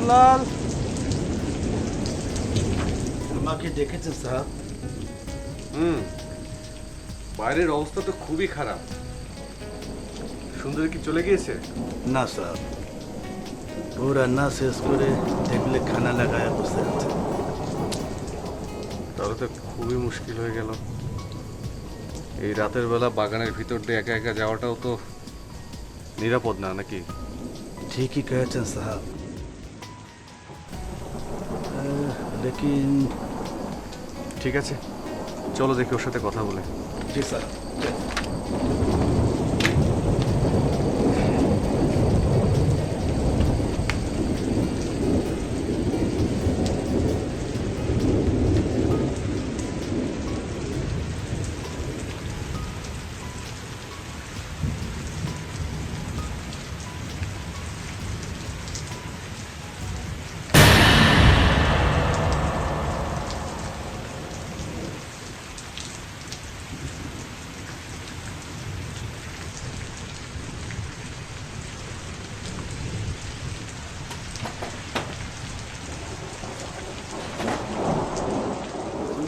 রামলাল, আমাকে ডেকেছেন স্যার? বাইরের অবস্থা তো খুবই খারাপ। সুন্দরী কি চলে গিয়েছে? না স্যার, ও রান্না শেষ করে টেবিলে খানা লাগায় বসে আছে। তাহলে তো খুবই মুশকিল হয়ে গেল। এই রাতের বেলা বাগানের ভিতর দিয়ে একা একা যাওয়াটাও তো নিরাপদ না, নাকি? ঠিকই কহেছেন স্যার, লেকিন ঠিক আছে, চলো দেখি ওর সাথে কথা বলে। জি স্যার।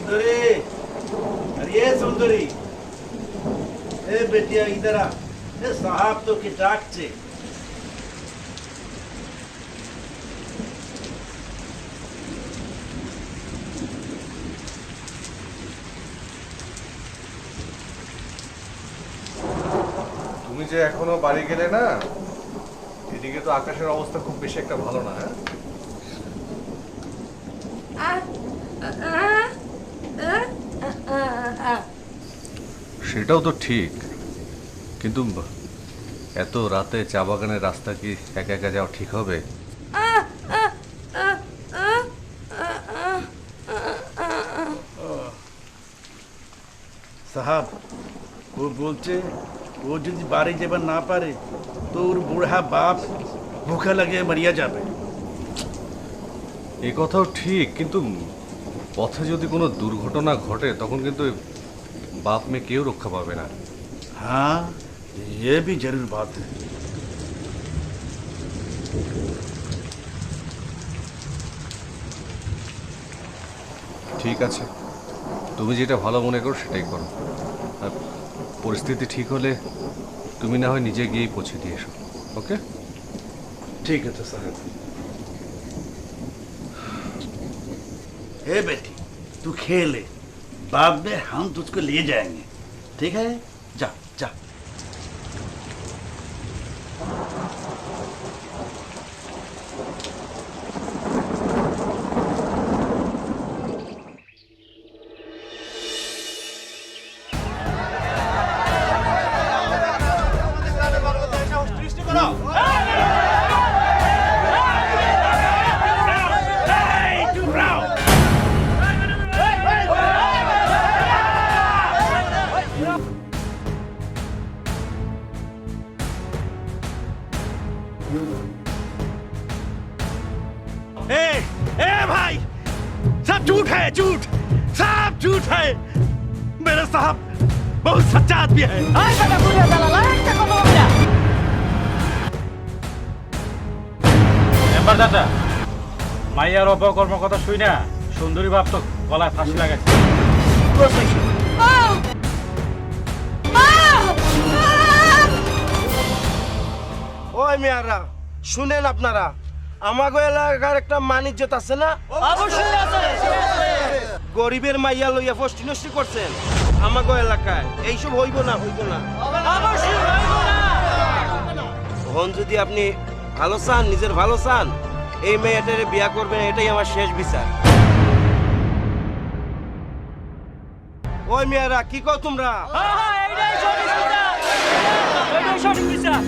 सुंदरी, अरे सुंदरी, ए बेटिया इधर आ। ए साहब तो के डाकছে। তুমি যে এখনো বাড়ি গেলে না, এদিকে তো আকাশের অবস্থা খুব বেশি একটা ভালো না। সেটাও তো ঠিক, কিন্তু এত রাতে চা বাগানের রাস্তা কি একা একা যাওয়া ঠিক হবে? साहब, वो बोलते वो যদি বাড়ি যাবার না পারে তো ওর বুড়া বাপ ভুখা লাগে মরিয়া যাবে। এই কথাও ঠিক, কিন্তু পথে যদি কোনো দুর্ঘটনা ঘটে তখন কিন্তু বাপ মেয়ে কেউ রক্ষা পাবে না। हाँ, ये भी जरूर बात है। ঠিক আছে, তুমি যেটা ভালো মনে করো সেটাই করো। আর পরিস্থিতি ঠিক হলে তুমি না হয় নিজে গিয়েই পৌঁছে দিয়ে এসো। ওকে, ठीक है तो साहब। हे बेटी, तू खेले, बाद में हम तुझको ले जाएंगे, ठीक है? जा जा। ए भाई, सब झूठ है, झूठ, सब झूठ है। मेरा साहब बहुत सच्चा आदमी है। মেম্বার দাদা, মাইয়ার অপকর্ম কথা শুই না সুন্দরী বাপ তো গলায় ফাঁসি লাগাচ্ছে। ওই মেয়ারা শুনেন, আপনারা আমাগো এলাকার একটা মানিজ্যত আছে না? অবশ্যই আছে। গরিবের মাইয়া লইয়া ফষ্টি নষ্টি করছেন আমাগো এলাকায়, এইসব হইব না, হইব না, অবশ্যই হইব না। তখন যদি আপনি ভালো চান, নিজের ভালো চান, এই মেয়েটারে বিয়া করবেন, এটাই আমার শেষ বিচার। ওই মেয়েরা কি কও তোমরা? সঠিক বিচার।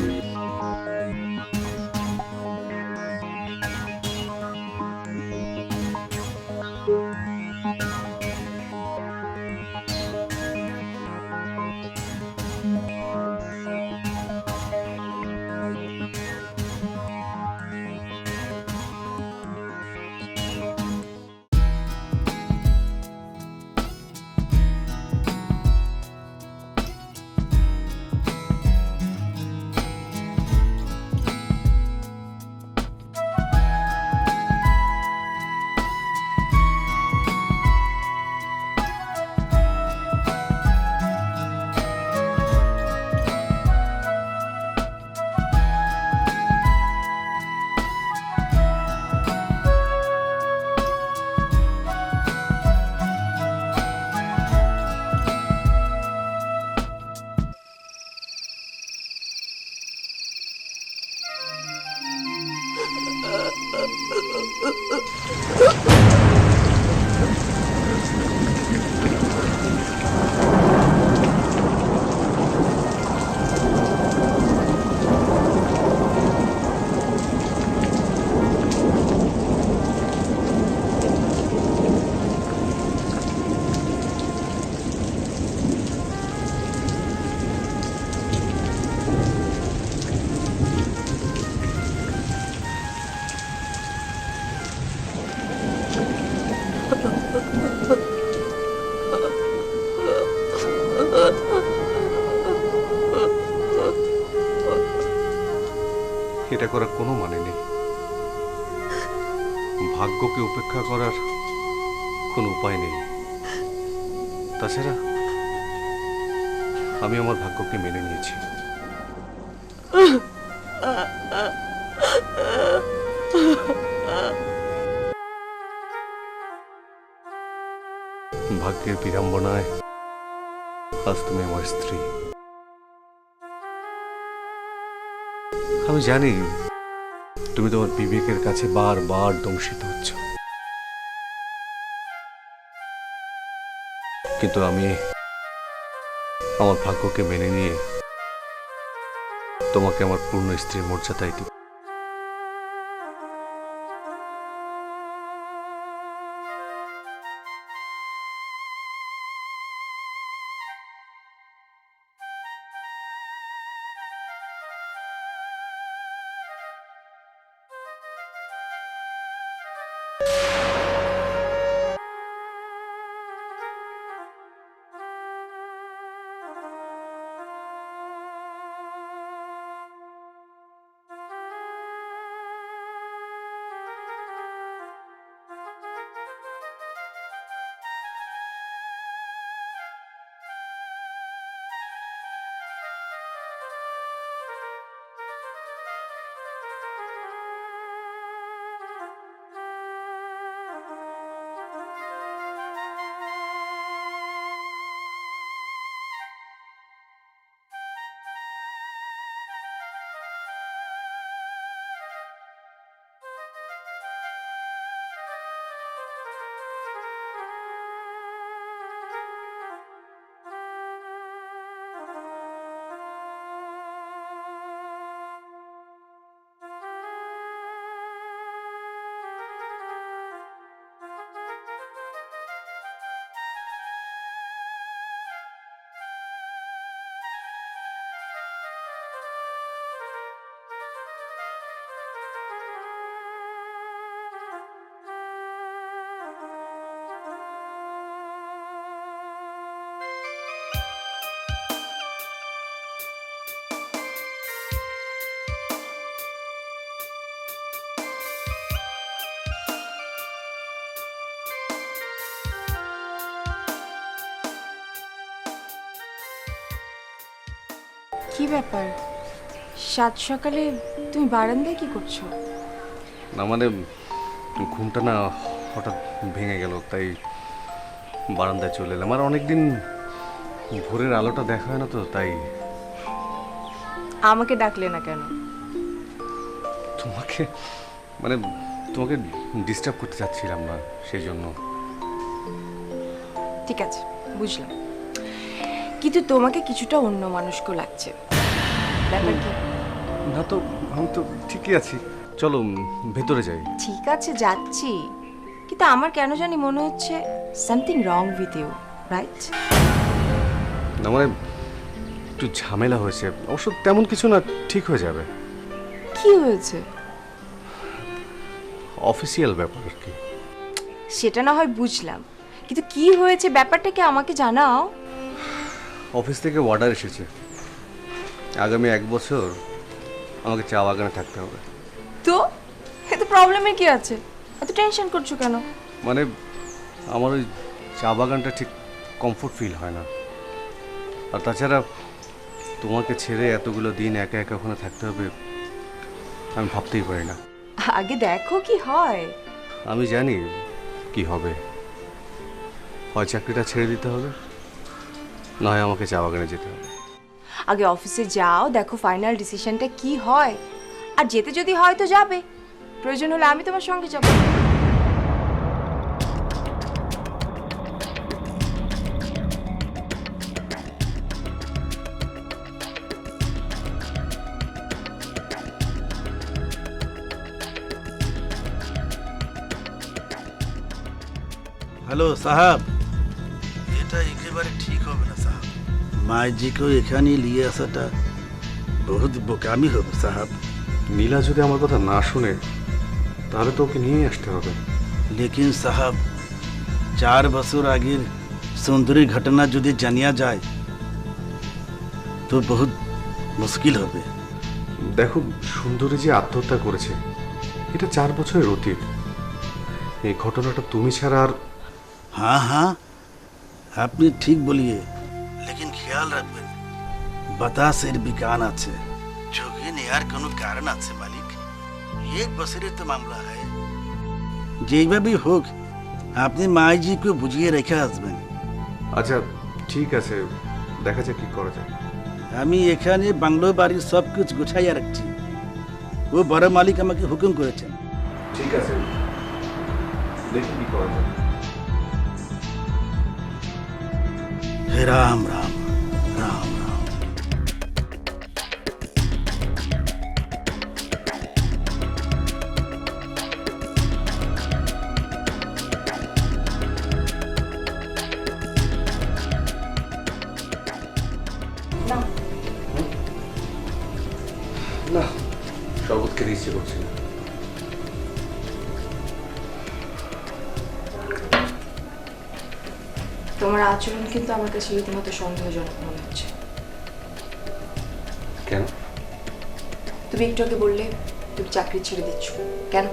এটা করার কোনো মানে নেই। ভাগ্যকে উপেক্ষা করার কোনো উপায় নেই। তাছাড়া আমি আমার ভাগ্যকে মেনে নিয়েছি। ভাগ্যের বিড়ম্বনায় আজ তুমি আমার স্ত্রী। আমি জানি তুমি তোমার বিবেকের কাছে বারবার দংশিত হচ্ছ, কিন্তু আমি আমার ভাগ্যকে মেনে নিয়ে তোমাকে আমার পূর্ণ স্ত্রীর মর্যাদায় দিব। কি ব্যাপার, সাত সকালে তুমি বারান্দায় কি করছো? না মানে ঘুমটা না হঠাৎ ভেঙে গেল, তাই বারান্দায় চলে এলাম। আর অনেকদিন ভোরের আলোটা দেখা হয় না তো, তাই। আমাকে ডাকলে না কেন? তোমাকে মানে তোমাকে ডিস্টার্ব করতে চাচ্ছিলাম না, সেই জন্য। ঠিক আছে, বুঝলাম, কিন্তু তোমাকে কিছুটা অন্য মানুষকে লাগছে। ব্যাপার কি? না তো, আমি তো ঠিকই আছি। চলো ভেতরে যাই। ঠিক আছে, যাচ্ছি, কিন্তু আমার কেন জানি মনে হচ্ছে something wrong with you, right? না মানে একটু ঝামেলা হয়েছে, অবশ্য তেমন কিছু না, ঠিক হয়ে যাবে। কি হয়েছে? অফিসিয়াল ব্যাপার আর কি। সেটা না হয় বুঝলাম, কিন্তু কি হয়েছে ব্যাপারটা কি আমাকে জানাও। অফিস থেকে অর্ডার এসেছে, আগামী 1 বছর আমাকে চা বাগানে থাকতে হবে। তো এত প্রবলেমের কি আছে? এত টেনশন করছো কেন? মানে আমার ওই চা বাগানটা ঠিক কমফোর্ট ফিল হয় না। আর তাছাড়া তোমাকে ছেড়ে এতগুলো দিন একা একা ওখানে থাকতে হবে, আমি ভাবতেই পারি না। আগে দেখো কি হয়। আমি জানি কি হবে, হয় চাকরিটা ছেড়ে দিতে হবে, না হয় আমাকে চা বাগানে যেতে হবে। আগে অফিসে যাও, দেখো ফাইনাল ডিসিশনটা কি হয়, আর যেতে যদি হয় তো যাবে, প্রয়োজন হলে আমি তোমার সঙ্গে যাব। হ্যালো সাহাব, এটা একেবারে ঠিক হবে না সাহাব। মাইজিকেও এখানে নিয়ে আসাটা বহুত বোকামি হবে সাহাব। নীলা যদি আমার কথা না শুনে তাহলে তো ওকে নিয়েই আসতে হবে। लेकिन साहब 4 বছর আগের সুন্দরীর ঘটনা যদি জানিয়া যায় তো বহুত মুশকিল হবে। দেখো, সুন্দরী যে আত্মহত্যা করেছে এটা 4 বছরের অতীত। এই ঘটনাটা তুমি ছাড়া আর हाँ हाँ আপনি ঠিক বলিয়ে, लेकिन খেয়াল রাখবেন বাতাসের বিকান আছে, যোগে নেয়ার কোনো কারণ আছে মালিক। 1 বছরের তো মামলা হয়। যেইভাবেই হোক আপনি মাইজিকে বুঝিয়ে রেখে আসবেন। আচ্ছা ঠিক আছে, দেখা যাক কি করা যায়। আমি এখানে বাংলো বাড়ির সব কিছু গুছাইয়া রাখছি। ও বড় মালিক আমাকে হুকুম করেছেন। ঠিক আছে, দেখি কি করা যায়। হে রাম রাম রাম রাম। না, শরবত খেতে ইচ্ছে করছে না। তোমার আচরণ কিন্তু আমার কাছে রীতিমতো সন্দেহজনক মনে হচ্ছে। কেন? তুমি একটু আগে বললে তুমি চাকরি ছেড়ে দিচ্ছ, কেন?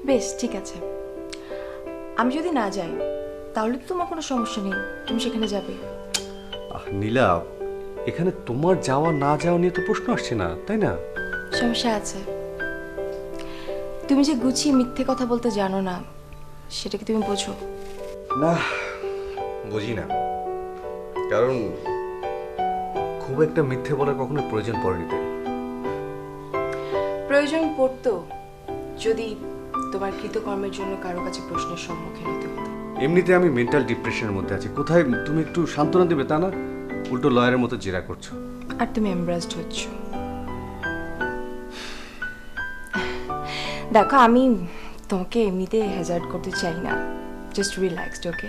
বেশ ঠিক আছে, আমি যদি না যাই তাহলে তো তোমার কোনো সমস্যা নেই, তুমি সেখানে যাবে। নীলা, এখানে তোমার যাওয়া না যাওয়া নিয়ে তো প্রশ্ন আসছে না, তাই না? সমস্যা আছে। তুমি যে গুছিয়ে মিথ্যে কথা বলতে জানো না, সেটা কি তুমি বোঝো? না, বুঝি না, কারণ খুব একটা মিথ্যে বলার কখনো প্রয়োজন পড়েনি তাই। প্রয়োজন পড়তো যদি তোমার কৃতকর্মের জন্য কারো কাছে প্রশ্নের সম্মুখীন হতে হতো। এমনিতে আমি মেন্টাল ডিপ্রেশনের মধ্যে আছি, কোথায় তুমি একটু সান্ত্বনা দেবে তা না, উল্টো লয়ারের মতো জেরা করছো। আর তুমি এমব্রাসড হচ্ছ। দেখো, আমি তোমাকে এমনিতে হ্যাজার্ড করতে চাই না, জাস্ট রিল্যাক্সড, ওকে?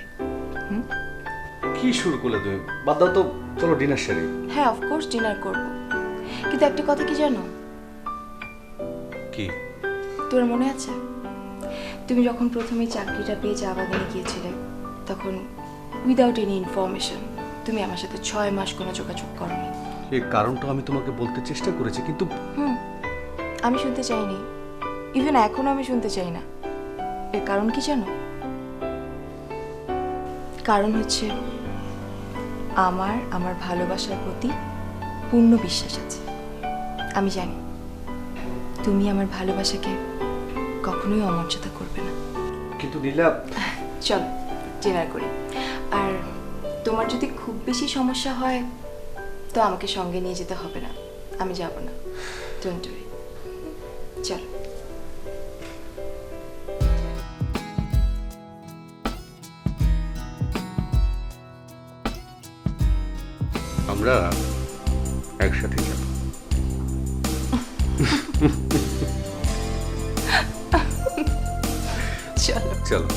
কি শুরু করলে তুমি? বাদ দাও তো, চলো ডিনার সেরে। হ্যাঁ, অফকোর্স ডিনার করব, কিন্তু একটা কথা কি জানো? কি? তোর মনে আছে তুমি যখন প্রথমে চাকরিটা পেয়ে চা বাগানে গিয়েছিলে, তখন উইদাউট এনি ইনফরমেশন তুমি আমার সাথে 6 মাস কোনো যোগাযোগ করোনি। এই কারণটা আমি তোমাকে বলতে চেষ্টা করেছি, কিন্তু আমি শুনতে চাইনি, ইভেন এখনো আমি শুনতে চাই না। এর কারণ কি জানো? কারণ হচ্ছে আমার ভালোবাসার প্রতি পূর্ণ বিশ্বাস আছে। আমি জানি তুমি আমার ভালোবাসাকে কখনোই অমর্যাদা করবে না। কিন্তু নীলা, চলো ডিনার করি। আর তোমার যদি খুব বেশি সমস্যা হয় তো আমাকে সঙ্গে নিয়ে যেতে হবে না, আমি যাব না, ডোন্ট ওয়ারি। চলো। আমরা একসাথে যাব। চলো চলো।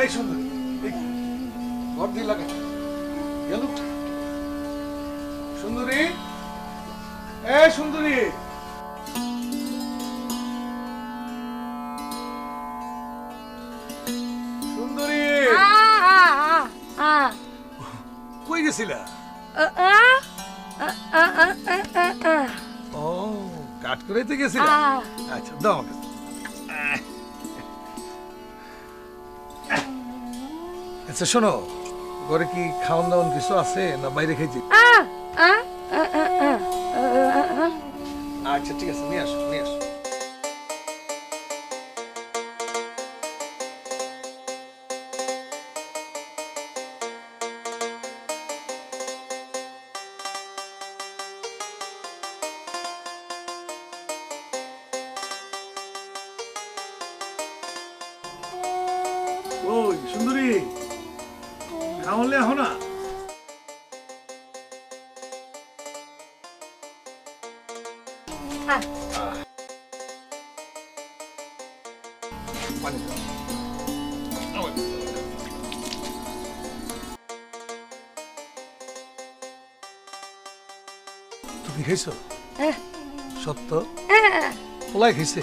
এই সুন্দরী এই ঘর দিয়ে লাগা গেল সুন্দরী এই সুন্দরী সুন্দরী কই গেছিলা ও কাট করাইতে গেছিলা আচ্ছা দাও আমাকে আচ্ছা শোনো ঘরে কি খাওয়ান দাওয়ান কিছু আছে না বাইরে খাইছি আচ্ছা ঠিক আছে নিয়ে আসো নিয়ে আসো ওই সুন্দরী খাওয়ালে আহ না পানি দাও। তুমি খাইছো সত্য পোলাই খাইছে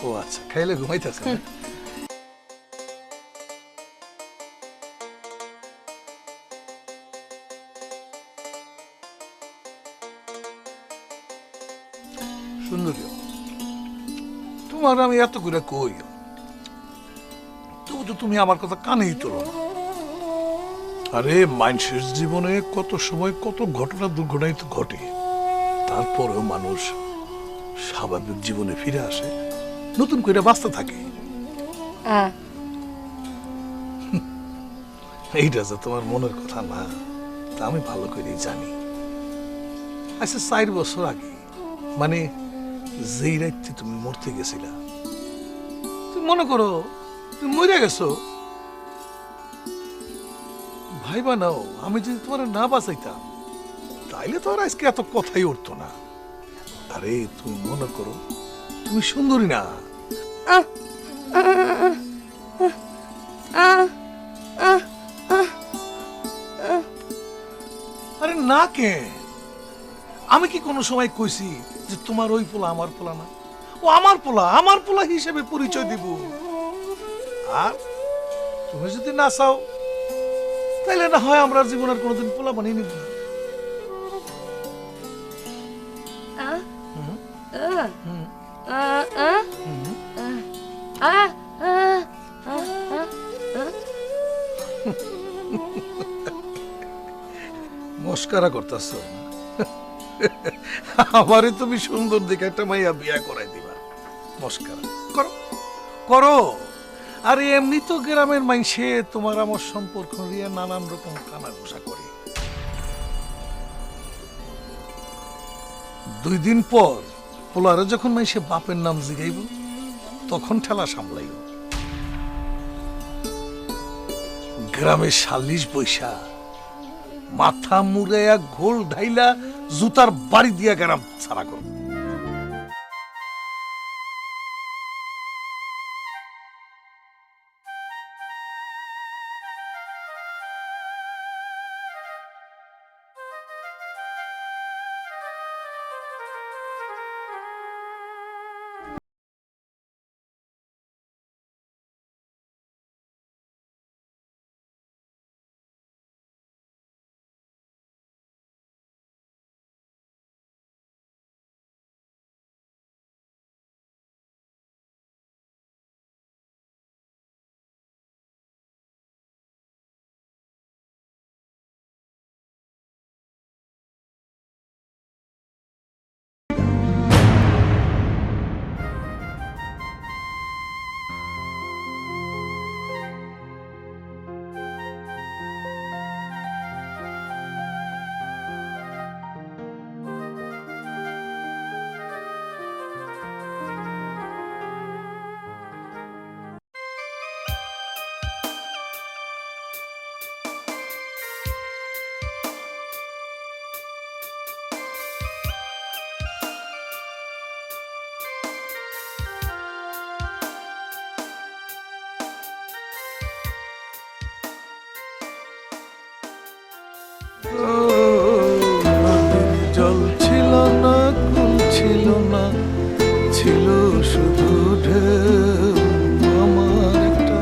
ও আচ্ছা খাইলে ঘুমাইতেছে না? সুন্দরী তোমার আমি এত করে কই তবু তো তুমি আমার কথা কানেই তোলো না। আরে মানুষের জীবনে কত সময় কত ঘটনা দুর্ঘটনাই তো ঘটে তারপরেও মানুষ স্বাভাবিক জীবনে ফিরে আসে নতুন করে বাঁচতে থাকে এইটা যে তোমার মনের কথা না তা আমি ভালো করেই জানি আচ্ছা 4 বছর আগে মানে যেই রাত্রে তুমি মরতে গেছিলা তুমি মনে করো তুমি মরে গেছো ভাইবা নাও আমি যদি তোমার না বাঁচাইতাম তাইলে তো আর আজকে এত কথাই উঠতো না আরে তুমি মনে করো তুমি সুন্দরী না আরে না কে আমি কি কোনো সময় কইছি যে তোমার ওই পোলা আমার পোলা না ও আমার পোলা হিসেবে পরিচয় দিব আর তুমি যদি না চাও তাইলে না হয় আমরা জীবনের কোনোদিন পোলা বানিয়ে নিব না মস্কারা করতেছ আমারে তুমি সুন্দর দেখে একটা মাইয়া বিয়া করাই দিবা মস্কারা করো করো আরে এমনি তো গ্রামের মাইসে তোমার আমার সম্পর্ক নিয়ে নানান রকম কানা ঘোষা করে 2 দিন পর পোলারে যখন মাইসে বাপের নাম জিগাইব তখন ঠেলা সামলাইব গ্রামে 40 বৈশা মাথা মুড়াইয়া ঘোল ঢাইলা জুতার বাড়ি দিয়া গ্রাম ছাড়া করব ও, নদীর জল ছিল না, কুল ছিল না, ছিল শুধু ঢেউ। আমার একটা,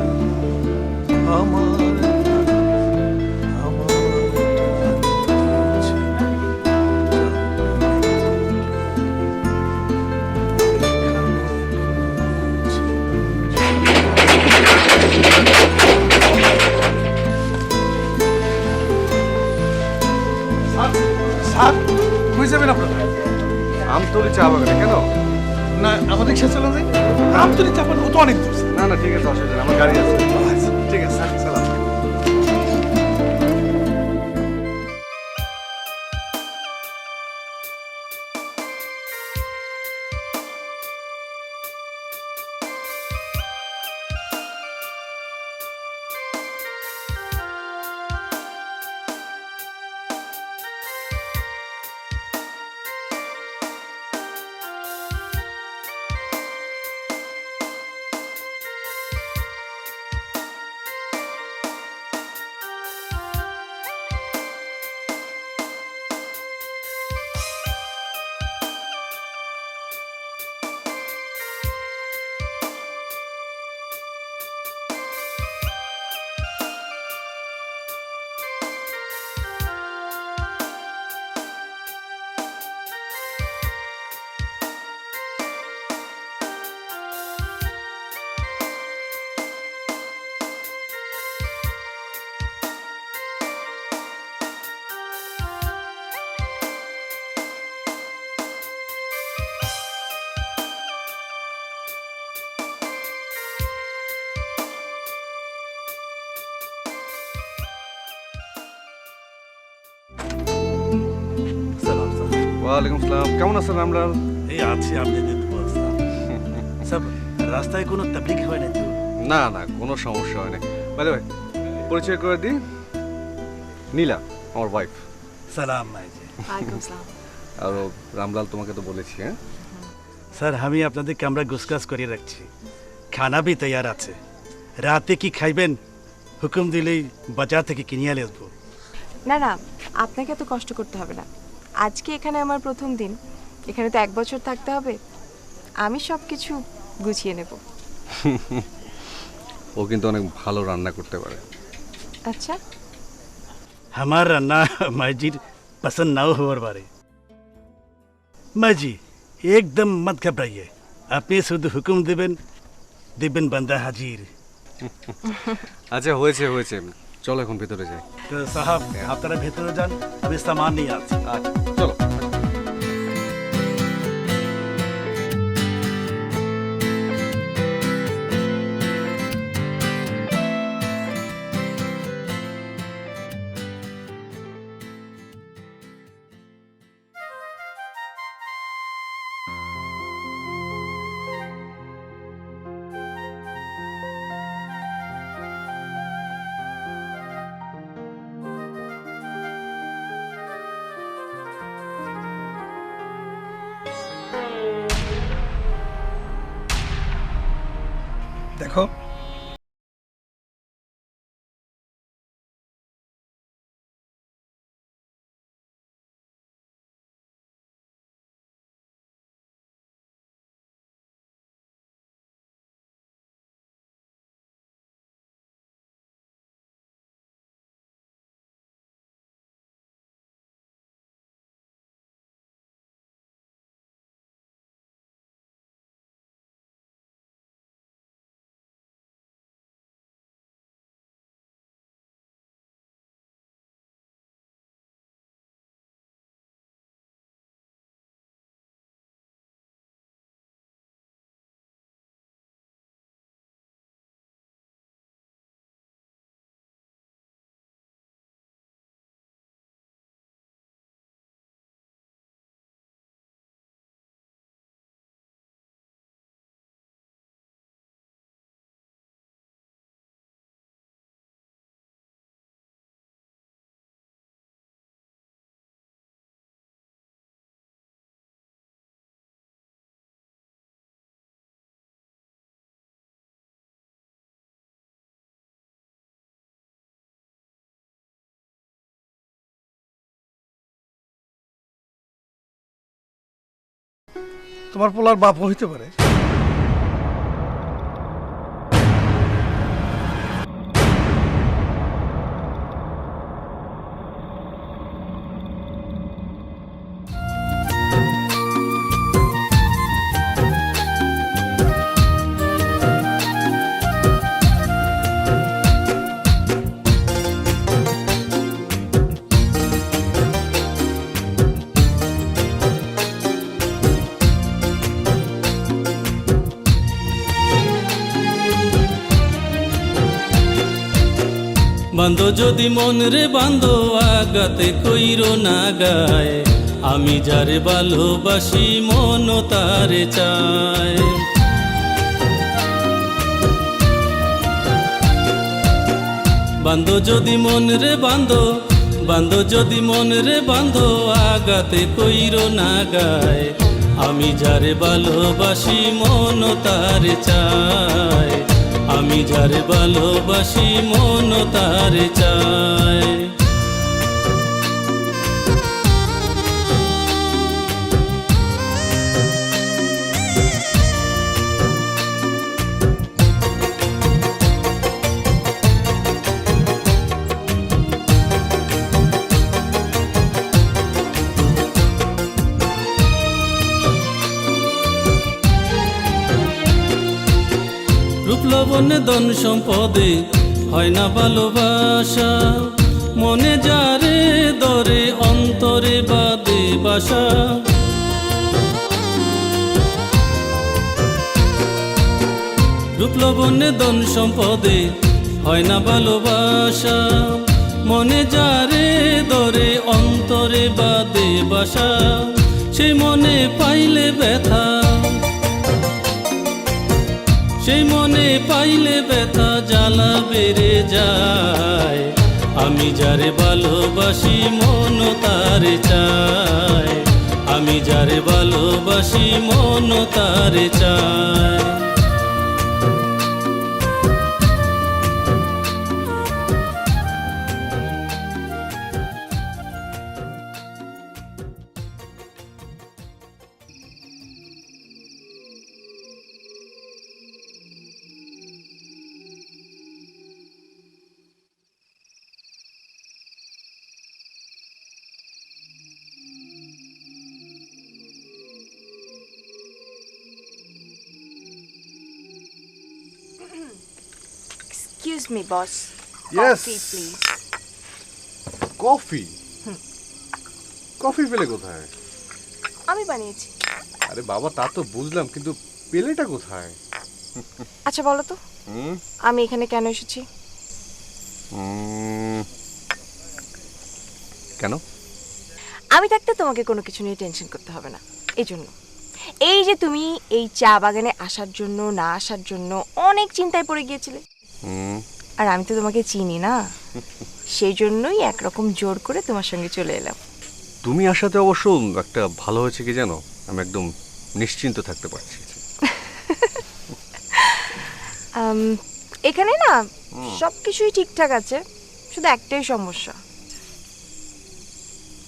আমার একটা, আমার একটা ছিল। স্যার, কই যাবেন আপনারা? আমতলি চা বাগানে কেন? না, আমার রিক্সা চালা যায়? আমতলি চাপান ও তো অনেক দূর। না না ঠিক আছে, অসুবিধা নেই, আমার গাড়ি আছে। আচ্ছা, ঠিক আছে স্যার, সালাম। ওয়ালাইকুম আসসালাম, কেমন আছেন রামলাল? এই আছে আপনাদের দোয়া সব। রাস্তায় কোনো তাবলিগ হয় না তো? না না, কোনো সমস্যা হয় না। বাইরে ভাই, পরিচয় করে দিই, নীলা আমার ওয়াইফ। সালাম মাইজি। ওয়ালাইকুম সালাম। আর রামলাল তোমাকে তো বলেছি। হ্যাঁ স্যার, আমি আপনাদের কামরা গুছগাছ করে রাখছি, খানা বি তৈয়ার আছে। রাতে কি খাইবেন হুকুম দিলেই বাজার থেকে কিনিয়ে নিয়ে আসবো। না না, আপনাকে এত কষ্ট করতে হবে না। আজকে এখানে আমার প্রথম দিন, এখানে তো 1 বছর থাকতে হবে। আমি সব কিছু গুছিয়ে নেব। ও কিন্তু অনেক ভালো রান্না করতে পারে। আচ্ছা, আমার রান্না মাইজির পছন্দ নাও হওয়ার বারে। মাইজি একদম মত ঘবরাইয়ে, আপনি শুধু হুকুম দেবেন, দেবেন বান্দা হাজির। আচ্ছা হয়েছে হয়েছে, চলো এখন ভেতরে যাই। তো সাহাব, আপনারা ভেতরে যান, আমি সামান নিয়ে আসছি। আচ্ছা চলো। তোমার পোলার বাপ হইতে পারে। বান্ধো যদি মন রে বান্ধো আগাতে কইরো না গায়, আমি যারে ভালোবাসি মন তারে চায়। বান্ধো যদি মন রে বান্ধো, বান্ধো যদি মন রে বান্ধো আগাতে কইরো না গায়, আমি যারে ভালোবাসি মন তারে চায়। আমি যারে ভালোবাসি মন তারে চায়। রূপলবনে ধন সম্পদে হয় না ভালোবাসা, মনে যারে দরে অন্তরে বাদে বাসা। রূপলবনে ধন সম্পদে হয় না ভালোবাসা, মনে যারে দরে অন্তরে বাদে বাসা। সেই মনে পাইলে ব্যথা, সেই মনে পাইলে ব্যথা জ্বালা বেড়ে যায়। আমি যারে ভালোবাসি মন তারে চায়, আমি যারে ভালোবাসি মন তারে চায়। Excuse me, boss. Yes. Coffee, please. Coffee? Coffee পেলে কোথায়? আমি বানিয়েছি। আরে বাবা তা তো বুঝলাম, কিন্তু পেলেটা কোথায়? আচ্ছা বলো তো, আমি এখানে কেন এসেছি? কেন? আমি থাকতে তোমাকে কোনো কিছু নিয়ে টেনশন করতে হবে না। এই জন্য, এই যে তুমি এই চা বাগানে আসার জন্য না আসার জন্য অনেক চিন্তায় পড়ে গিয়েছিলে, আর আমি তো তোমাকে চিনি না, সেই জন্যই একরকম জোর করে তোমার সঙ্গে চলে এলাম। তুমি আসাতে অবশ্য একটা ভালো হয়েছে কি জানো, আমি একদম নিশ্চিন্ত থাকতে পারছি। এখানে না সব কিছুই ঠিকঠাক আছে, শুধু একটাই সমস্যা।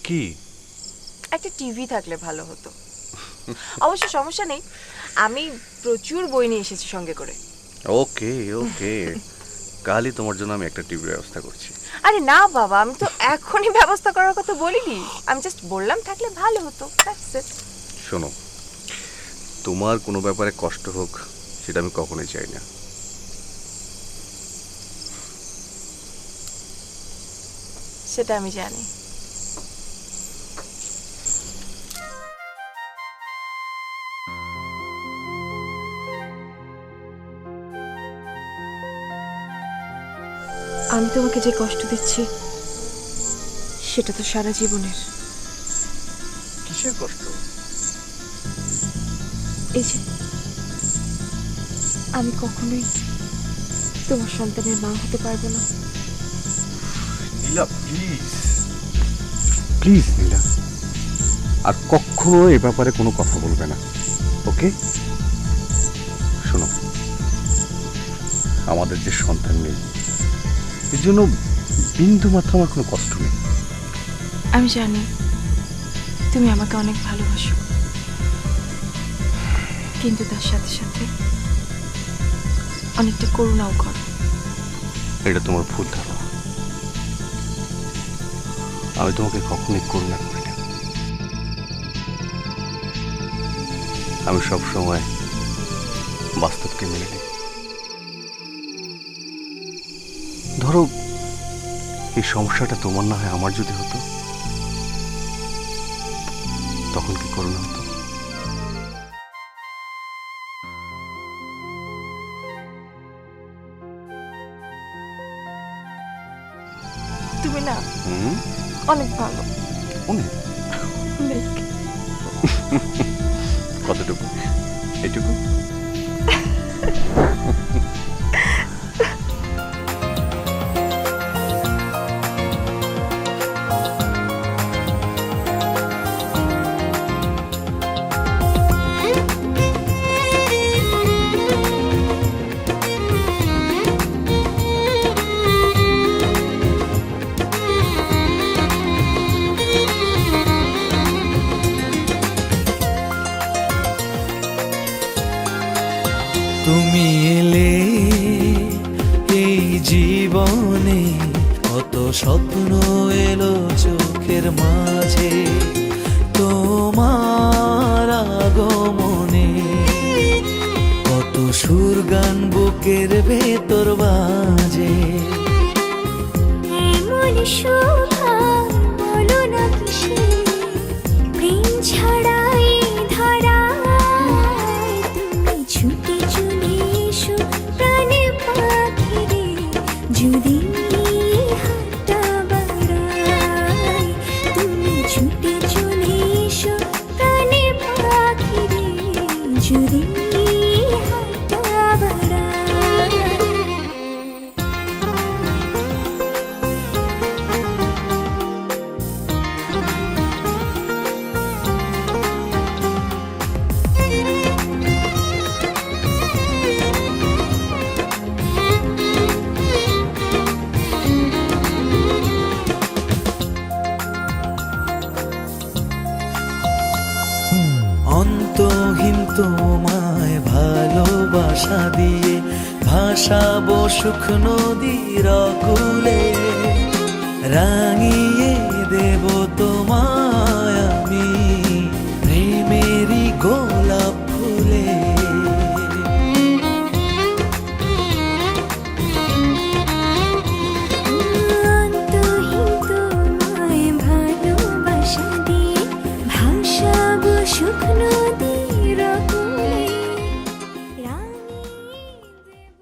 কি? একটা টিভি থাকলে ভালো হতো। অবশ্য সমস্যা নেই, আমি প্রচুর বই নিয়ে এসেছি সঙ্গে করে। ওকে ওকে, কালই তোমার জন্য আমি একটা টিভির ব্যবস্থা করছি। আরে না বাবা, আমি তো এখনই ব্যবস্থা করার কথা বলিনি, আমি জাস্ট বললাম থাকলে ভালো হতো। শোনো, তোমার কোনো ব্যাপারে কষ্ট হোক সেটা আমি কখনোই চাই না। সেটা আমি জানি। আমি তোমাকে যে কষ্ট দিচ্ছি সেটা তো সারা জীবনের। কিসের কষ্ট? এই যে আমি কখনোই তোমার সন্তানের মা হতে পারবো না। নীলা প্লিজ প্লিজ নীলা, আর কখনো এ ব্যাপারে কোনো কথা বলবে না, ওকে? শোনো, আমাদের যে সন্তান নেই এর জন্য বিন্দু মাত্র আমার কোনো কষ্ট নেই। আমি জানি তুমি আমাকে অনেক ভালোবাসো, কিন্তু তার সাথে সাথে অনেকটা করুণাও কর। এটা তোমার ভুল ধারণা। আমি তোমাকে কখনোই করুণা করি না। আমি সব সময় বাস্তবকে মেনে নিই। ধরো এই সমস্যাটা তোমার না হয় আমার যদি হতো, তখন কি করুণা হতো? তুমি না অনেক ভালো। অনেক? অনেক। কতটুকু? এইটুকু? তুমি এলে এই জীবনে, কত স্বপ্ন এলো চোখের মাঝে তোমার আগমনে, কত সুর গান বুকের ভেতর বাজে। এমন শোভা বলো না কিসে, প্রেম ছাড়াই ধারায় তুমি ছুটে চলে এসো প্রাণে পাখি রে, যদি হাতটা বাড়াই। তুমি ছুটে চলে এসো প্রাণে পাখি রে, যদি হাতটা বাড়াই। অন্তহীন তোমায় ভালোবাসা দিয়ে ভাসাবো সুখ নদীর কুলে, রাঙিয়ে দেব তোমায় আমি প্রেমেরই গোলাপ ফুলে। অন্তহীন তোমায় ভালোবাসা দিয়ে ভাসাবো সুখ নদীর কূলে, রাঙিয়ে দেব।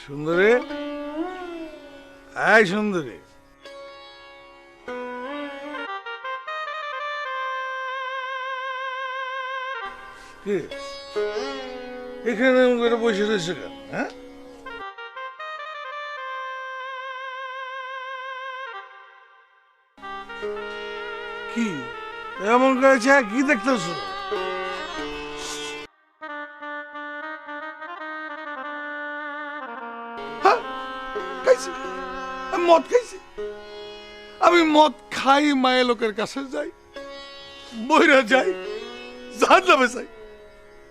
সুন্দরী, এই সুন্দরী, কি এখানে এমন করে বসে রয়েছে কেন? হ্যাঁ, কি এমন করেছে? কি দেখতেছো? খাইছি, আমি মদ খাইছি। আমি মদ খাই, মায়ের লোকের কাছে যাই, বইরা যাই, জাহান্নামে যাই,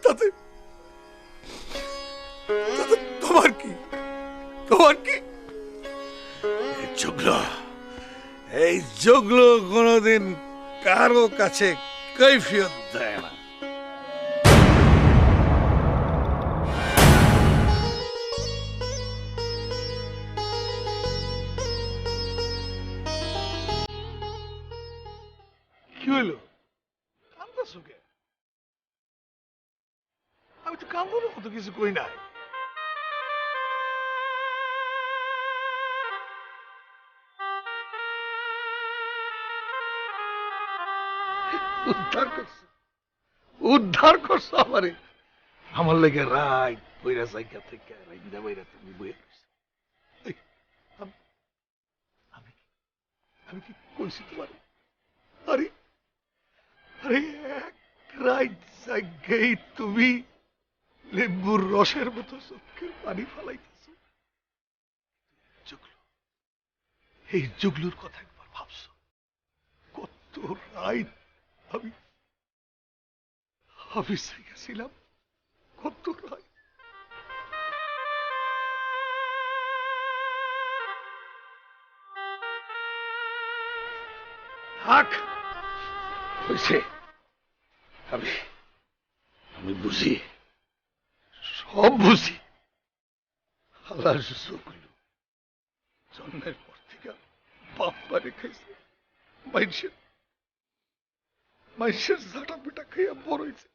তাতে তাতে তোমার কি? তোমার কি? এই জগলো কোনোদিন কারো কাছে কৈফিয়ত দেয় না। কি হইল? কান্দাছো কে? আমি তো কান্দনের মতো কিছু কই নাই। উদ্ধার করছো, উদ্ধার করছো আমারে। আমার লেগে রাত বইরা জায়গা থেকে রাইন্দা বইরা তুমি বইয়া রইছো। আমি কি কইছি তোমার? আরে আরে এক রাত জাগেই তুমি লেবুর রসের মতো চোখের পানি ফালাইতেছ। জুগলু, এই জুগলুর কথা একবার ভাবছো? কত রাত আমি আমি গেছিলাম, কত রাত। থাক, হয়েছে। আমি আমি বুঝি, সব বুঝি। আল্লাহ জুগলু জন্মের পর থেকে বাপ পারে খাইছে, মানুষের ঝাঁটা পিটা খাইয়া বড় হয়েছে।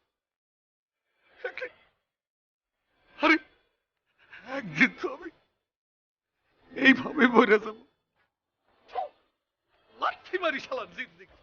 আরে একদিন তো আমি এইভাবে মরে যাব। লাথি মারি শালার জিন্দেগি।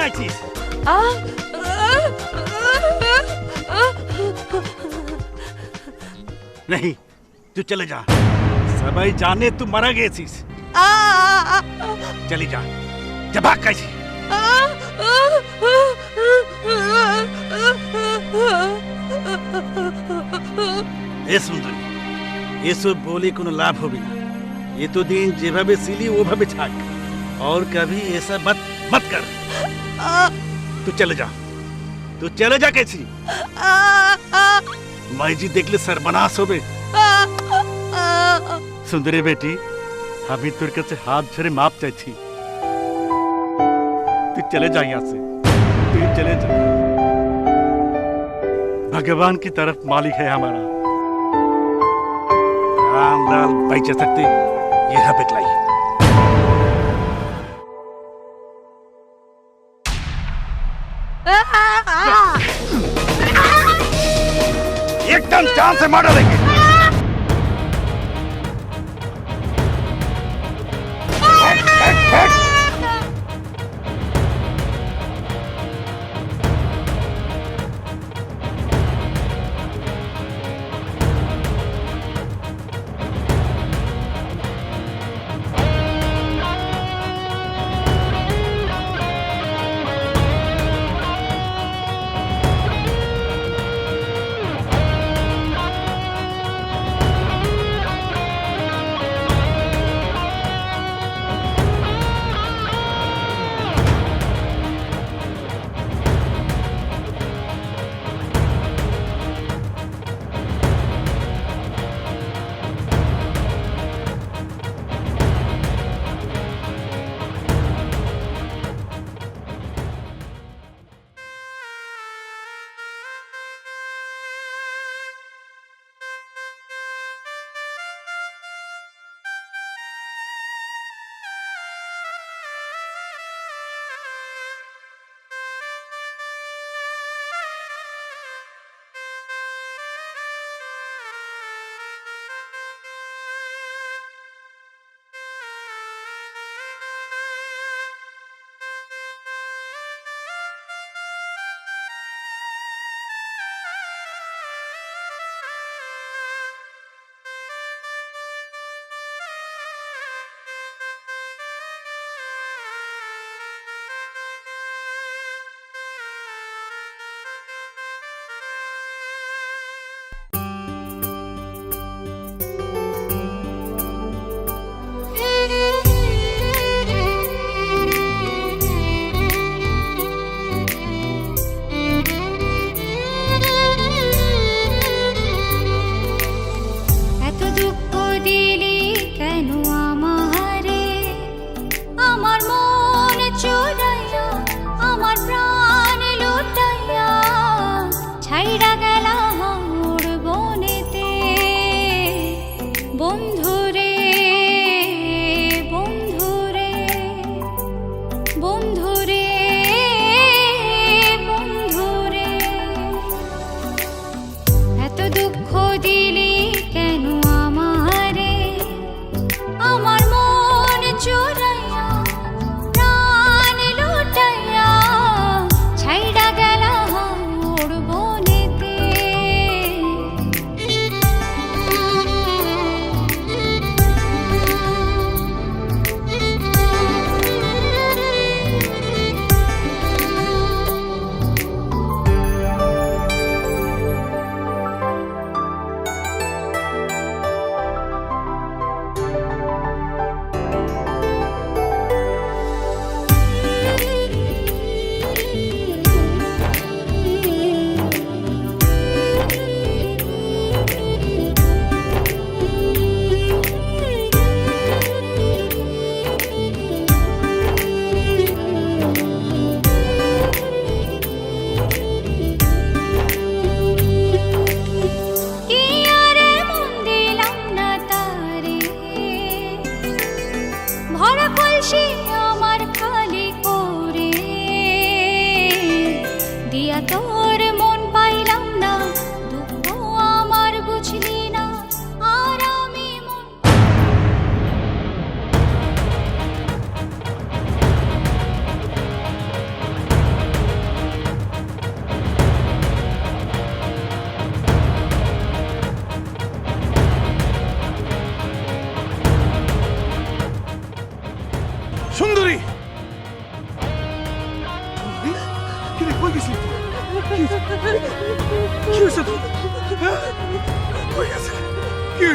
आइছিস नहीं तू चले जा सबाई जाने तू मरा गएছিস चली जा जा भाग कैसी এ সুন্দরী এসব বলে কোনো লাভ হবে না এ তো দিন যেভাবে ছিলি ওভাবে থাক और कभी ऐसा मत मत कर तू चले जा कैसी माई जी देख ले सर्वनाश होबे सुंदरी बेटी আমি তোর কাছে হাত ধরে মাপ চাইছি তুই चले जा यहाँ से तू चले जा भगवान की तरफ मालिक है हमारा राम लाल बचा सकते ये है बेटलाई एकदम जान से मार डालेंगे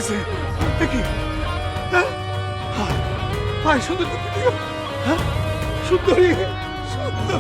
হয়েছে দেখি হ্যাঁ হায়, হায় সুন্দরী তুমি কি গো? হ্যাঁ সুন্দরী সুন্দরী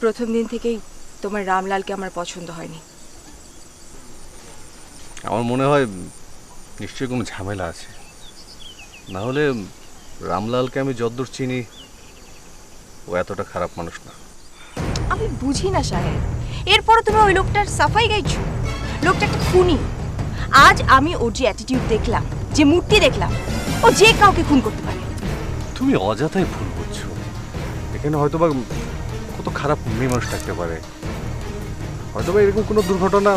প্রথম দিন থেকেই তোমার রামলালকে আমার পছন্দ হয়নি। আমার মনে হয় নিশ্চয়ই কোনো ঝামেলা আছে, না হলে রামলালকে আমি যদ্দূর চিনি ও এতটা খারাপ মানুষ না। আমি বুঝি না সাহেব, এরপরও তুমি ওই লোকটার সাফাই গাইছো। লোকটা একটা খুনি। আজ আমি ওর যে অ্যাটিটিউড দেখলাম, যে মূর্তি দেখলাম, ও যে কাউকে খুন করতে পারে। তুমি অযথাই ভুল বুঝছো। এখানে হয়তোবা কত খারাপ মেয়ে মানুষ থাকতে পারে, হয়তোবা এরকম কোনো দুর্ঘটনা।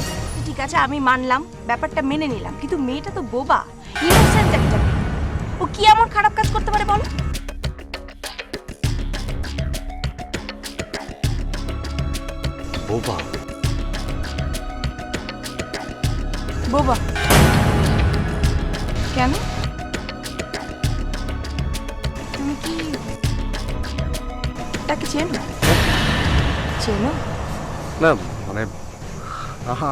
ঠিক আছে, আমি মানলাম, ব্যাপারটা মেনে নিলাম, কিন্তু মেয়েটা তো বোবা, ইনোসেন্ট একটা মেয়ে। ও কি এমন খারাপ কাজ করতে পারে বলো? বোবা? বোবা কেন? তুমি কি তাকে চেনো? চেনো না মানে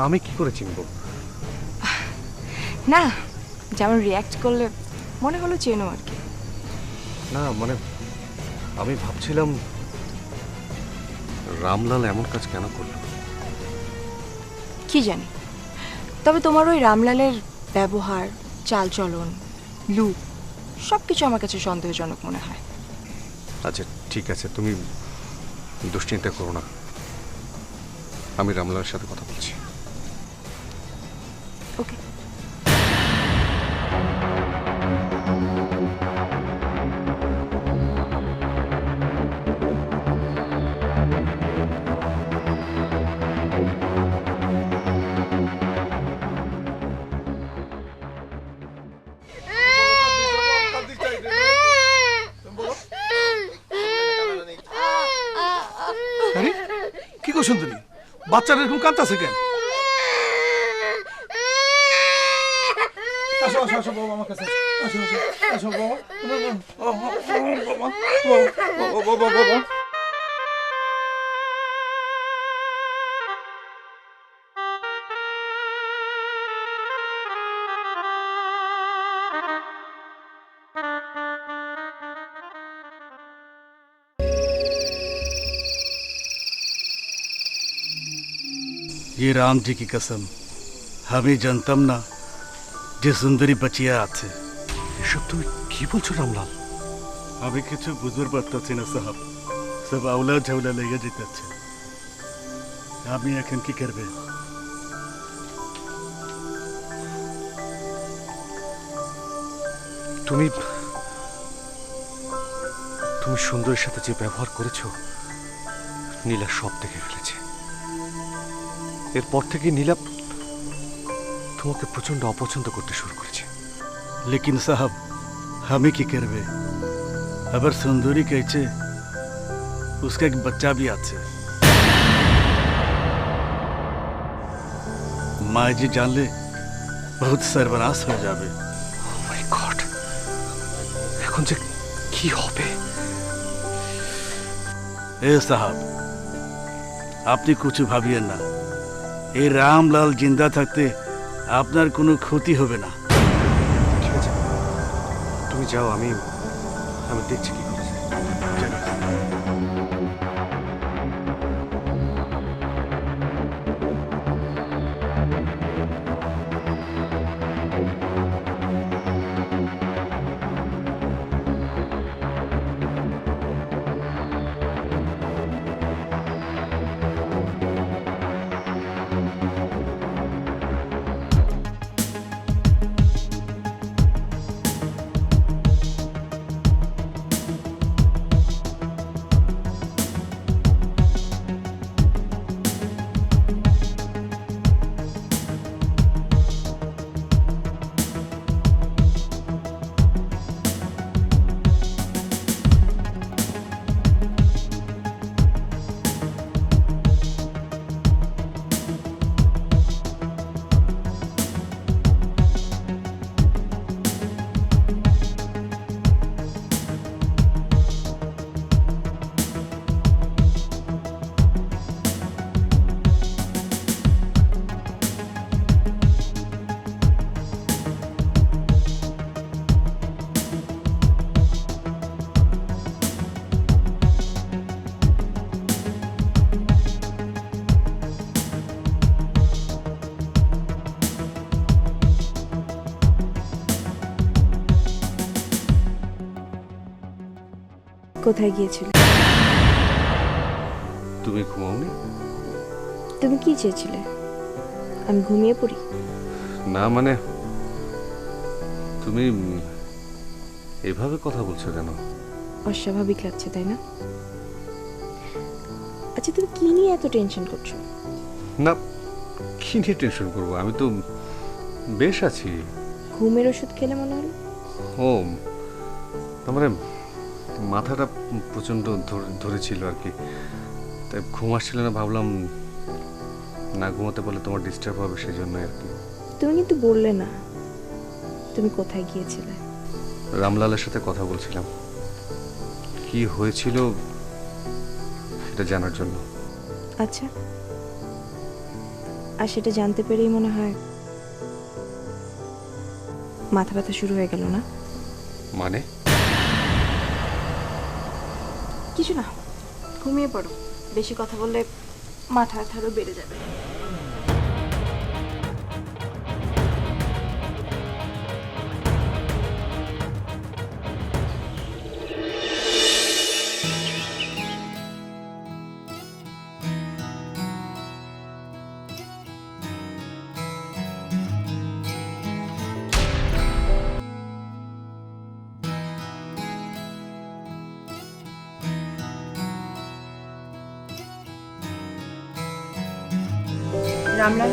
আমি কি করে চিনবো? না, যেমন রিয়্যাক্ট করলে মনে হলো চেনো আর কি। না মানে আমি ভাবছিলাম রামলাল এমন কাজ কেন করলো। কি জানি, তবে তোমার ওই রামলালের ব্যবহার, চালচলন, লুক সব কিছু আমার কাছে সন্দেহজনক মনে হয়। আচ্ছা ঠিক আছে, তুমি দুশ্চিন্তা করো না, আমি রামলালের সাথে কথা বলছি। ওকে। আরে কি গো সুন্দরী, বাচ্চারা এরকম কাঁদতেছে কেন? আসো আসো আসো বাবা, আমার কাছে আসো, আসো আসো বাবা, বাবা বাবা বাবা। ये राम जी की कसम, আমি জানতাম না যে সুন্দরী বাঁচিয়ে আছে। এসব তুমি কি বলছো রামলাল? আমি কিছু বুঝতে পারতেছি না সাহেব, সব আউলা ঝাউলা লেগে যেতেছে। আমি এখন কি করবে? তুমি তুমি সুন্দরের সাথে যে ব্যবহার করেছো নীলা সব দেখে ফেলেছে। এরপর থেকে নীলা তোমাকে প্রচন্ড অপছন্দ করতে শুরু করেছে। लेकिन साहब हमें की करवे, अगर सुंदरी कहছে उसका एक बच्चा भी আছে। माँ जी जानले बहुत सर्वनाश हो जाবে। ও মাই গড, এখন যে কি হবে? ए साहब আপনি কিছু ভাবিয়েন না, এই রামলাল জিন্দা থাকতে আপনার কোনো ক্ষতি হবে না। ঠিক আছে, তুমি যাও, আমি দেখছি কি করা যায়। কোথায় গিয়েছিলে? তুমি ঘুমাওনি? তুমি কি চেয়েছিলে? আমি ঘুমিয়ে পড়ি? না মানে তুমি এভাবে কথা বলছো কেন? অস্বাভাবিক লাগছে তাই না? আচ্ছা তুমি কি নিয়ে এত টেনশন করছো? না, কি নিয়ে টেনশন করবো? আমি তো বেশ আছি। ঘুমের ওষুধ খেলে মনে হলো? ও, তার মানে মাথাটা প্রচণ্ড ধরেছিল আর কি, তাই ঘুম আসছিল না, ভাবলাম না ঘুমাতে পারলে তোমার ডিস্টার্ব হবে, সেই জন্য আর কি। তুমি কিন্তু বললে না তুমি কোথায় গিয়েছিলে। রামলালের সাথে কথা বলছিলাম, কি হয়েছিল সেটা জানার জন্য। আচ্ছা, আর সেটা জানতে পেরেই মনে হয় মাথা ব্যথা শুরু হয়ে গেল না? মানে কিছু না, ঘুমিয়ে পড়ো। বেশি কথা বললে মাথা ব্যথা আরো বেড়ে যাবে। রামলাল,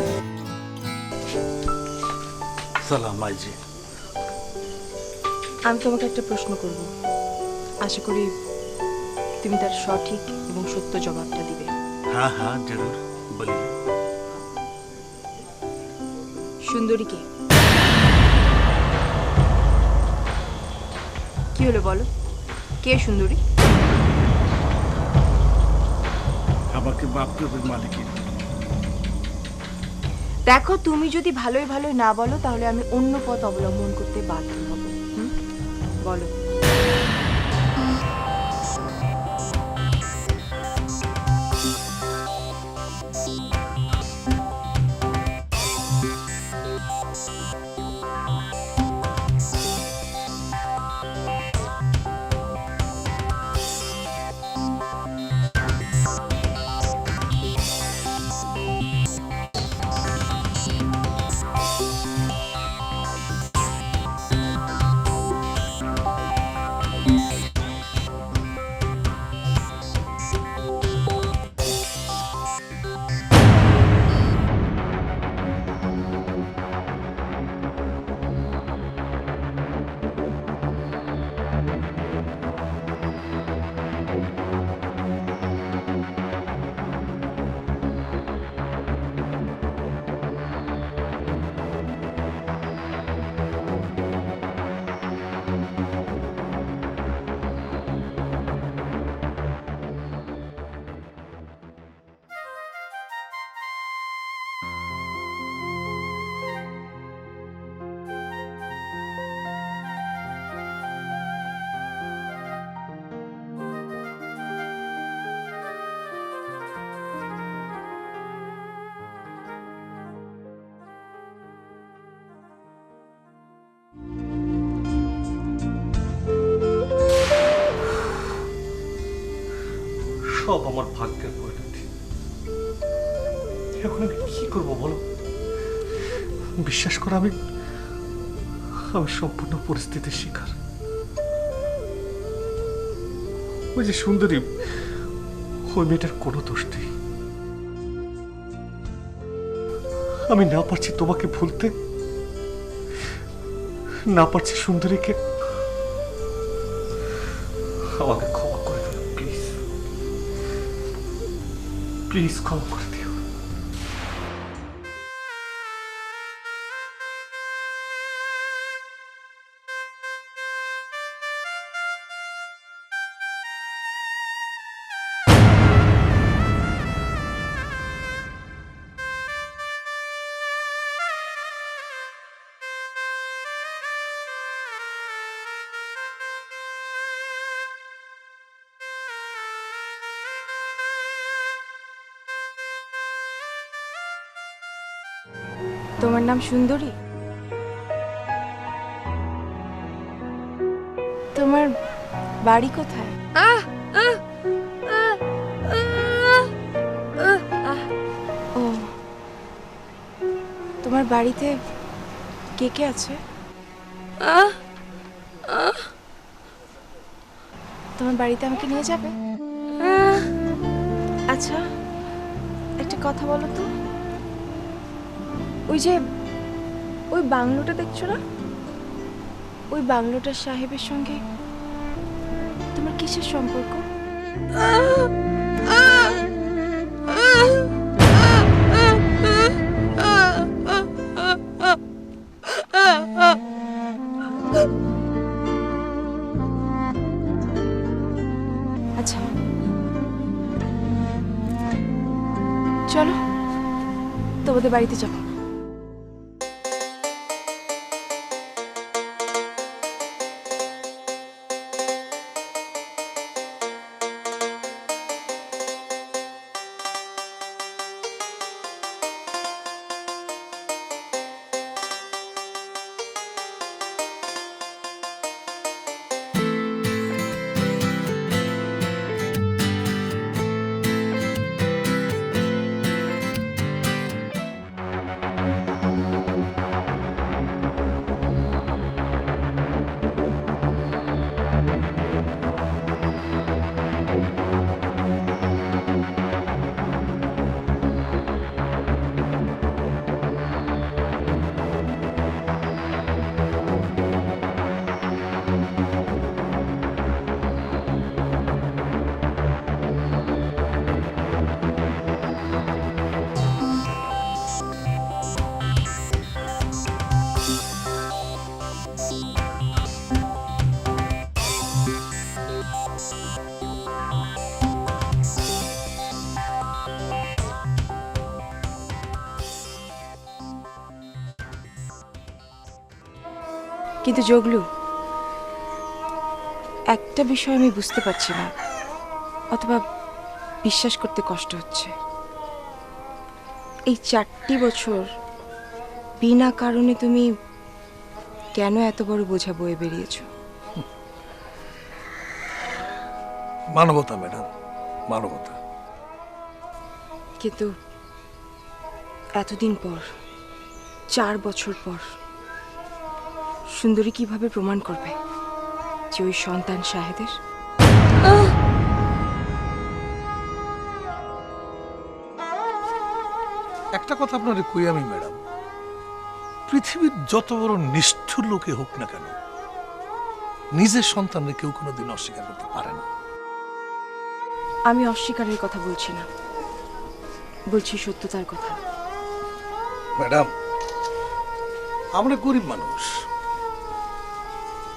সালাম মাইজি। আমি তোমাকে একটা প্রশ্ন করব, আশা করি তুমি তার সঠিক এবং সত্য জবাবটা দিবে। हाँ हाँ जरूर बोलिए। সুন্দরী কে? কি হলো বলো, কে সুন্দরী? আমাকে মাফ করবেন মালিকিন। দেখো, তুমি যদি ভালোই ভালোই না বলো তাহলে আমি অন্য পথ অবলম্বন করতে বাধ্য হব। বলো। সব আমার ভাগ্যের পরিণতি। এখন আমি কি করবো বলো? বিশ্বাস করো, আমি সম্পূর্ণ পরিস্থিতির শিকার। ওই যে সুন্দরী, ওই মেয়েটার কোনো দোষ নেই। আমি না পারছি তোমাকে ভুলতে, না পারছি সুন্দরীকে। আমাকে ক্ষমা করে দিও প্লিজ, প্লিজ ক্ষমা করে দিও। তোমার নাম সুন্দরী? তোমার বাড়ি কোথায়? তোমার বাড়িতে কে কে আছে? তোমার বাড়িতে আমাকে নিয়ে যাবে? আচ্ছা, একটা কথা বলো তো, ওই যে ওই বাংলোটা দেখছো না, ওই বাংলোটার সাহেবের সঙ্গে তোমার কিসের সম্পর্ক? আচ্ছা, চলো তোমাদের বাড়িতে যাবো। কিন্তু জগলু, একটা বিষয় আমি বুঝতে পারছি না, অথবা বিশ্বাস করতে কষ্ট হচ্ছে। এই 4টি বছর বিনা কারণে তুমি কেন এত বড় বোঝা বয়ে বেরিয়েছো? মানবতা ম্যাডাম, মানবতা। কিন্তু এতদিন পর, 4 বছর পর, সুন্দরী কিভাবে প্রমাণ করবে যে ওই সন্তান শাহেদের? একটা কথা আপনারে কই আমি ম্যাডাম, পৃথিবীর যত বড় নিষ্ঠুর লোকে হোক না কেন, নিজের সন্তানকে কেউ কোনোদিন অস্বীকার করতে পারে না। আমি অস্বীকারের কথা বলছি না, বলছি সত্যতার কথা। ম্যাডাম, আমরা গরিব মানুষ,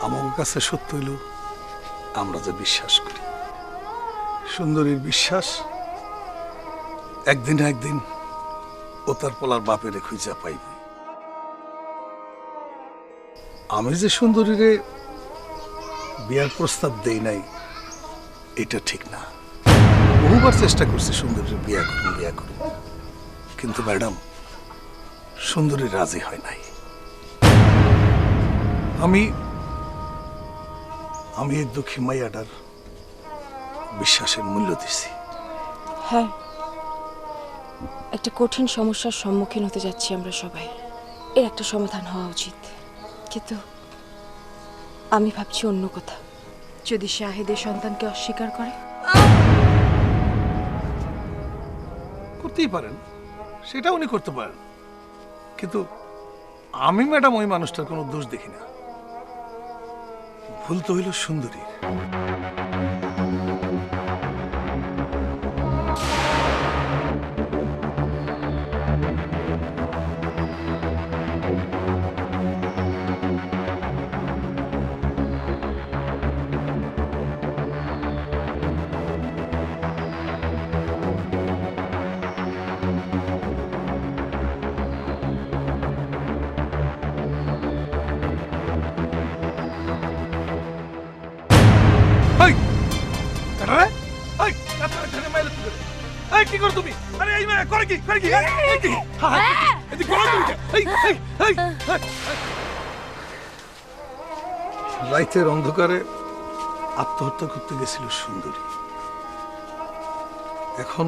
আমার কাছে সত্য হইল আমরা যে বিশ্বাস করি। সুন্দরীর বিশ্বাস একদিন না একদিন ও তার পোলার বাপেরে খুঁজা পাইবে। আমি যে সুন্দরীরে বিয়ার প্রস্তাব দেই নাই এটা ঠিক না। বহুবার চেষ্টা করছি সুন্দরীর বিয়া করুন, কিন্তু ম্যাডাম সুন্দরী রাজি হয় নাই। আমি এই দুঃখী মাইয়াটার বিশ্বাসের মূল্য দিছি। হ্যাঁ, একটা কঠিন সমস্যার সম্মুখীন হতে যাচ্ছি আমরা সবাই, এর একটা সমাধান হওয়া উচিত। কিন্তু আমি ভাবছি অন্য কথা। যদি শাহেদের সন্তানকে অস্বীকার করে? করতেই পারেন, সেটা উনি করতে পারেন, কিন্তু আমি ম্যাডাম ওই মানুষটার কোনো দোষ দেখি না। ভুল তো হইল সুন্দরী। কি করো তুমি? আরে এই মেয়ে করে কি? রাইতের অন্ধকারে আত্মহত্যা করতে গেছিল সুন্দরী। এখন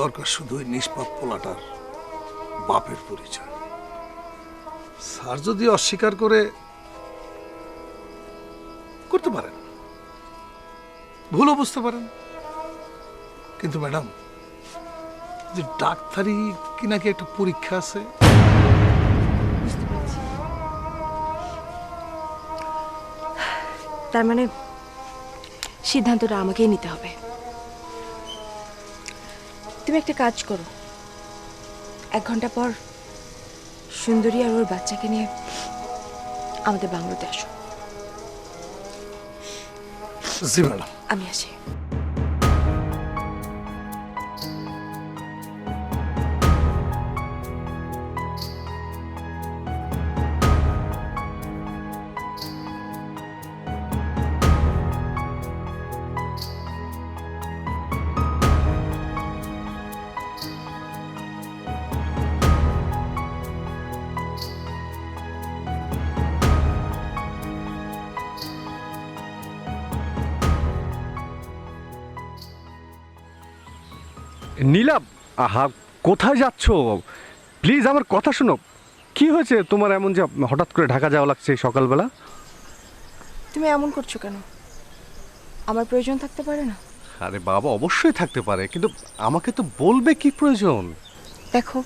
দরকার শুধু ওই নিষ্পাপ পোলাটার বাপের পরিচয়। স্যার যদি অস্বীকার করতে পারেন, ভুলও বুঝতে পারেন, কিন্তু ম্যাডাম যে ডাক্তারি কি নাকি একটা পরীক্ষা আছে, বুঝতে পেরেছি। তার মানে সিদ্ধান্তটা আমাকেই নিতে হবে। তুমি একটা কাজ করো, 1 ঘন্টা পর সুন্দরী আর ওর বাচ্চাকে নিয়ে আমাদের বাংলোতে আসো। জি ম্যাডাম। আমি আসি। নীলা, আহা, কোথায় যাচ্ছ? প্লিজ আমার কথা শোনো। কি হয়েছে তোমার এমন যে হঠাৎ করে ঢাকা যাওয়া লাগছে সকালবেলা? তুমি এমন করছো কেন? আমার প্রয়োজন থাকতে পারে না? আরে বাবা, অবশ্যই থাকতে পারে, কিন্তু আমাকে তো বলবে কি প্রয়োজন। দেখো,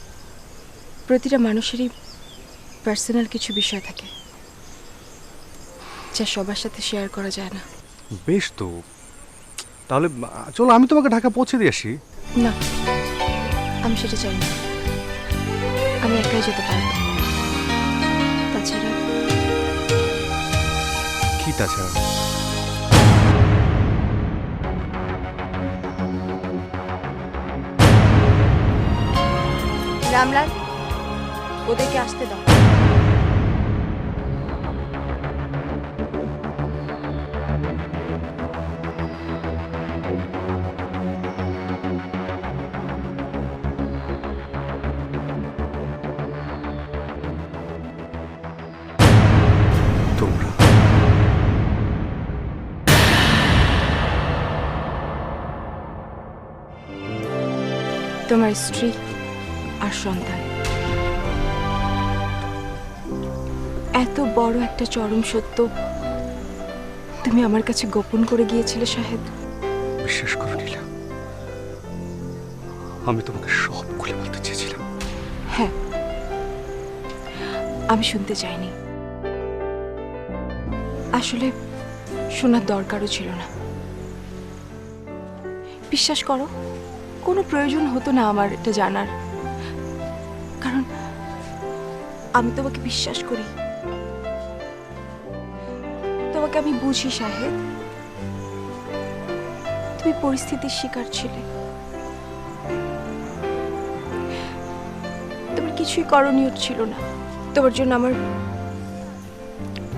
প্রতিটা মানুষেরই পার্সোনাল কিছু বিষয় থাকে যা সবার সাথে শেয়ার করা যায় না। বেশ তো, তাহলে চলো আমি তোমাকে ঢাকা পৌঁছে দিয়ে আসি। না, আমি সেটা চাই না। আমি একাই যেতে পারবো। তাছাড়া কি তাছাড়া? রামলাল, ওদেরকে আসতে দাও। তোমরা তোমার স্ত্রী আর সন্তান, এত বড় একটা চরম সত্য তুমি আমার কাছে গোপন করে গিয়েছিলে শাহেদ। বিশ্বাস করো নীলা, আমি তোমাকে সব খুলে বলতে চেয়েছিলাম। হ্যাঁ, আমি শুনতে চাইনি। আসলে শোনার দরকারও ছিল না। বিশ্বাস করো, কোনো প্রয়োজন হতো না আমার এটা জানার, কারণ আমি তোমাকে বিশ্বাস করি, তোমাকে আমি বুঝি শাহেদ। তুমি পরিস্থিতির শিকার ছিলে, তোমার কিছুই করণীয় ছিল না। তোমার জন্য আমার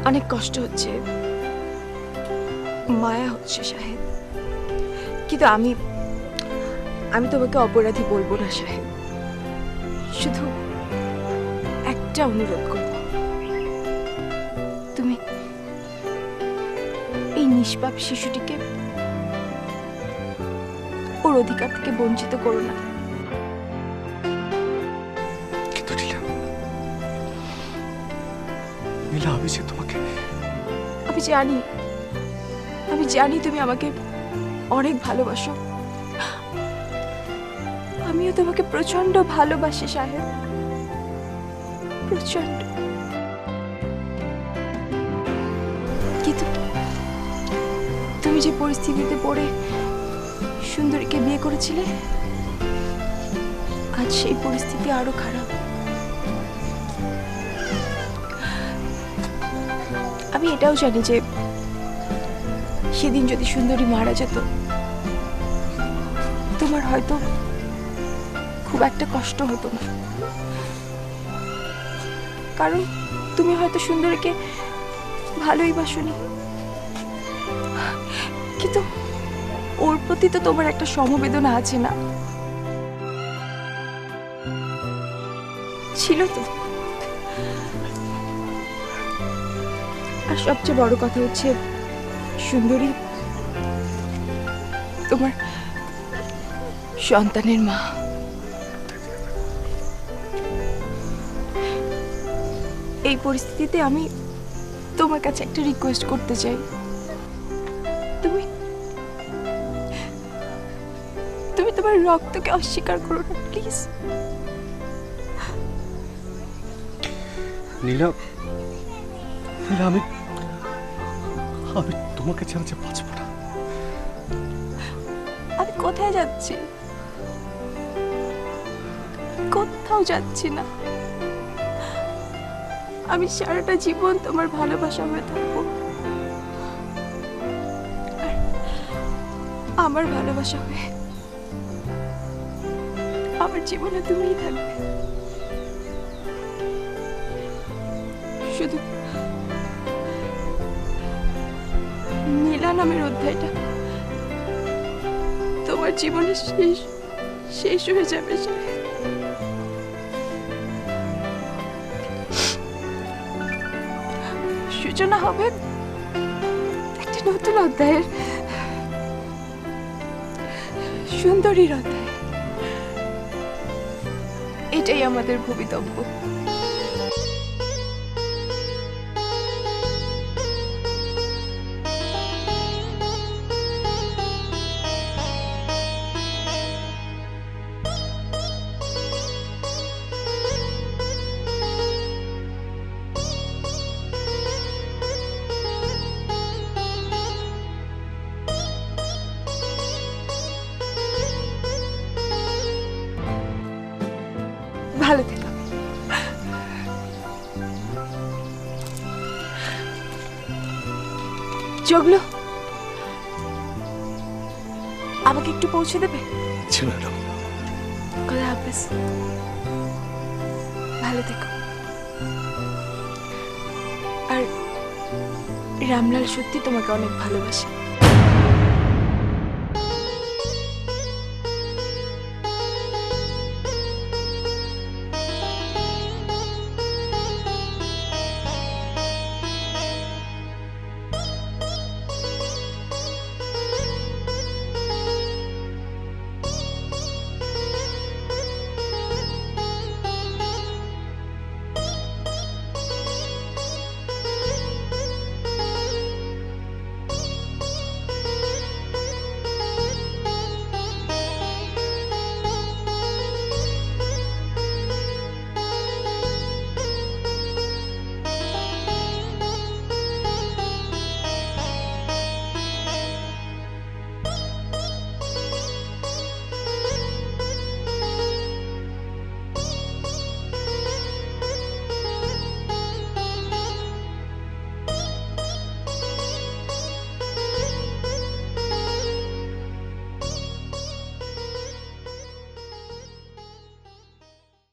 অনেক কষ্ট হচ্ছে, মায়া হচ্ছে শাহেদ, কিন্তু আমি তোমাকে অপরাধী বলবো না শাহেদ। শুধু একটা অনুরোধ করব, তুমি এই নিষ্পাপ শিশুটিকে ওর অধিকার থেকে বঞ্চিত করো না। কিন্তু নীলা, আমি যে তোমাকে, আমি জানি তুমি আমাকে অনেক ভালোবাসো। আমিও তোমাকে প্রচন্ড ভালোবাসি সাহেব, প্রচন্ড। কিন্তু তুমি যে পরিস্থিতিতে পড়ে সুন্দরীকে বিয়ে করেছিলে, আজ সেই পরিস্থিতি আরো খারাপ। আমি এটাও জানি যে সেদিন যদি সুন্দরী মারা যেত, তোমার হয়তো খুব একটা কষ্ট হতো না, কারণ তুমি হয়তো সুন্দরীকে ভালোই বাসনি। কিন্তু ওর প্রতি তো তোমার একটা সমবেদনা আছে না? ছিল তো। আর সবচেয়ে বড় কথা হচ্ছে, সুন্দরী তোমার সন্তানের মা। এই পরিস্থিতিতে আমি তোমার কাছে একটা রিকোয়েস্ট করতে চাই। তুমি তুমি তোমার রক্তকে অস্বীকার করো না প্লিজ। নীলা, নীলা, আমি আমি তোমাকে ছাড়া যে বাঁচবো না। আমি কোথায় যাচ্ছি? কোথাও যাচ্ছি না। আমি সারাটা জীবন তোমার ভালোবাসা হয়ে থাকবো। আর আমার ভালোবাসা হয়ে আমার জীবনে তুমিই থাকবে। শুধু নীলা নামের অধ্যায়টা তোমার জীবনে শেষ হয়ে যাবে। সূচনা হবে একটা নতুন অধ্যায়ের, সুন্দরীর অধ্যায়। এটাই আমাদের ভবিতব্য। ভালো থেকো। জগলো, আমাকে একটু পৌঁছে দেবে? জি ম্যাডাম। খোদা হাফেজ। ভালো থেকো। আর রামলাল সত্যি তোমাকে অনেক ভালোবাসে।